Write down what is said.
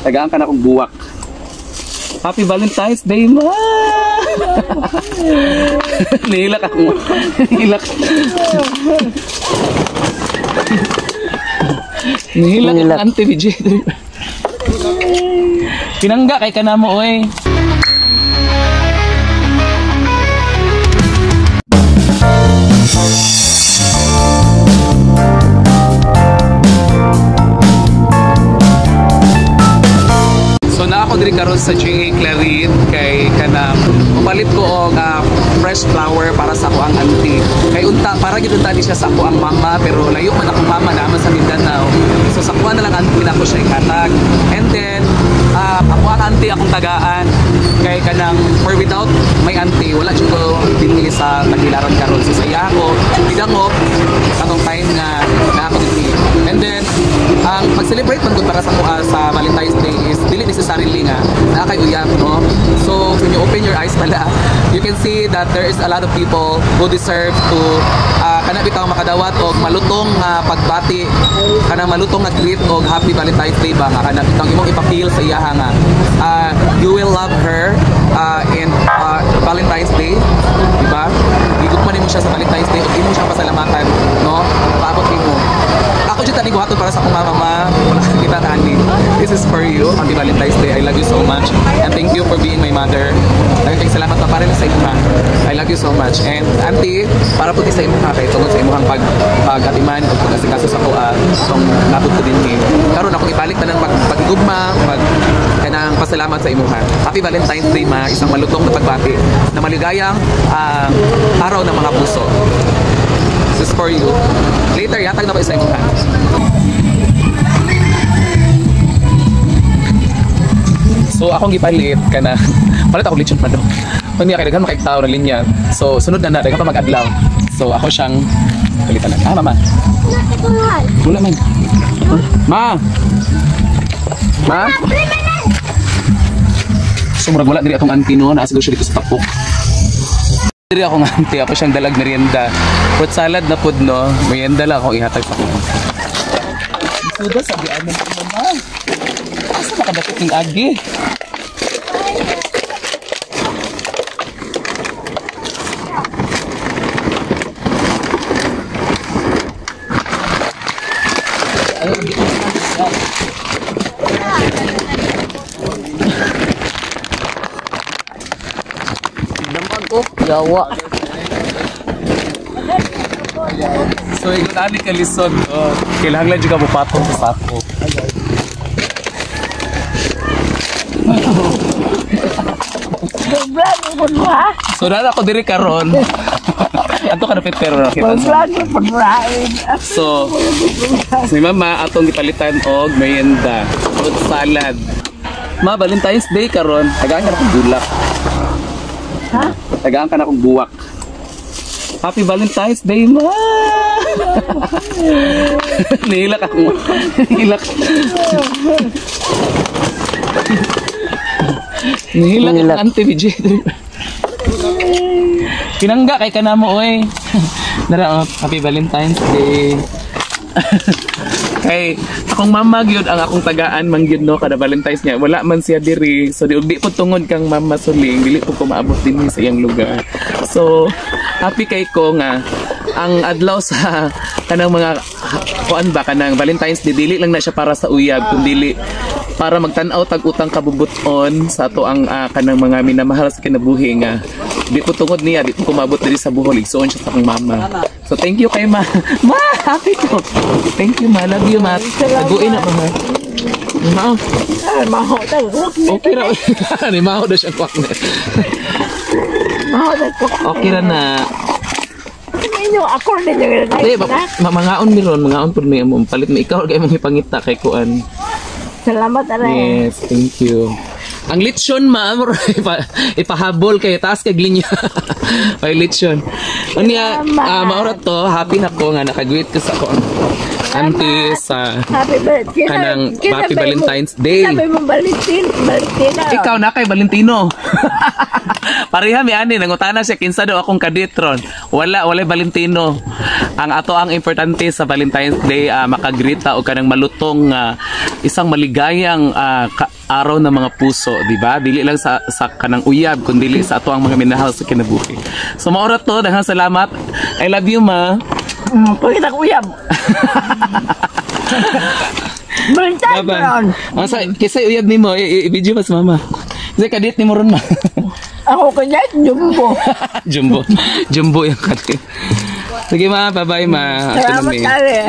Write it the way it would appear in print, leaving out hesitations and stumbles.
tagaan ka na kong buwak. Happy Valentine's Day, ma! Nihilak ako. Nihilak. Nihilak ang Auntie BJ. Pinangga kay ka na mo, oy. So na ako diri karon sa GA Clarin kay kanang upalit ko og fresh flower para sa ako ang auntie. Kay unta para gid unta di siya sa ako ang mama pero layo man akong mama naman sa Mindanao. So sa kuha na lang auntie na ko siya ikatag. And then ako ang auntie akong tagaan kay kanang for without my auntie wala jud ko dinhi sa Tagbilaran karon. So sa iya ko bidangop katong time nga ako dinhi. And then ang pag-celebrate man gud para sa sa Valentine's Day is dili necessarily nga na kay uyab, no? So when you open your eyes pala, you can see that there is a lot of people who deserve to kana bitaw makadawat og malutong pagbati, kana malutong nga greet og Happy Valentine's Day ba nga kana bitaw imong ipa-feel sa iya nga you will love her in Valentine's Day, di ba? Igugman mo siya sa Valentine's Day og imo siyang pasalamatan, no? Paabot mo. Ako jud tani buhaton para sa akong mama, wala kita tani. This is for you. Happy Valentine's Day. I love you so much. And thank you for being my mother. Daghang salamat pa para sa imo. I love you so much. And auntie, para po sa imo kay tungod sa imong pag-atiman ug pag-asikaso sa ako tong natut ko dinhi. Karon ako ibalik tanan pagigugma, kanang pasalamat sa imo. Happy Valentine's Day, ma. Isang malutong na pagbati na maligayang araw ng mga puso. This is for you. Later, yatag na ba isa imo ha? So akong gipalit kana palit ako lechon manok. Pag niya kay daghan makaigtaw na linya. So sunod na daghan pa mag-adlaw. So ako siyang palitan na. Mama. Wala man. Ma. Ma. So murag wala diri atong auntie no, naa siguro siya dito sa tapok. Diri ako nga auntie, ako siyang dalag merienda. Fruit salad na pud no. Merienda lang ako ihatag sa kuno. Suda sabi anan ko mama. Asa nakadakot ning agi? Jawa. So ikot ani ka lisod kailangan juga bupatong sa sako. So dala ako diri karon. Ato ka dapat pero kita. So si mama atong gipalitan og merienda, fruit salad. Ma Valentine's Day karon, tagaan ka na kong bulak. Ha? Tagaan ka na kong buwak. Happy Valentine's Day, ma! Nihilak ako. Nihilak. Nihilak ang Auntie BJ. Pinangga kay ka na mo, oy. Nara, Happy Valentine's Day. Kay akong mama gyud ang akong tagaan man gyud no kada Valentine's niya wala man siya diri so di po tungod kang mama suling dili po ko maabot dinhi sa iyang lugar. So happy kay ko nga ang adlaw sa kanang mga kuan ba kanang Valentine's Day dili lang na siya para sa uyab kundi para magtan-aw tag utang kabubuton sa ato ang kanang mga minamahal sa kinabuhi nga di po tungod niya di po kumabot diri sa Bohol igsoon siya sa akong mama. So thank you kay ma. Ma, happy ko. Thank you ma, love you ma. Taguin na ma. Ma. Maho daw. Okay ra. Ni maho daw siya kwak na. Maho daw. Okay ra na. Inyo ako din yung mangaon mi ron, mangaon pud mi among palit mi ikaw kay imong ipangita kay kuan. Salamat aray. Yes, thank you. Ang lechon ma'am, ipahabol kay taas kay glinya. Ay lechon. Unya, maorat to, happy na ko nga naka-greet ko sa ko. auntie sa Happy birthday. kanang Happy Valentine's Day. Sabi mo Valentina. Ikaw na kay Valentino. Pareha mi ani nangutana siya kinsa daw akong kaditron. Wala Valentino. Ang ato ang importante sa Valentine's Day makagrita o kanang malutong isang maligayang araw ng mga puso, di ba? Dili lang sa kanang uyab kundi sa ato ang mga minahal sa kinabuhi. So maura to, daghang salamat. I love you, ma. Pagkita ko uyab. Valentine Bye-bye. ron. Kisay uyab nimo, i-video mas mama. Kasi kadit ni mo ron, ma. Ako kanya, jumbo. Jumbo yung kadit. Sige, ma. Bye-bye, ma. Salamat, Kare.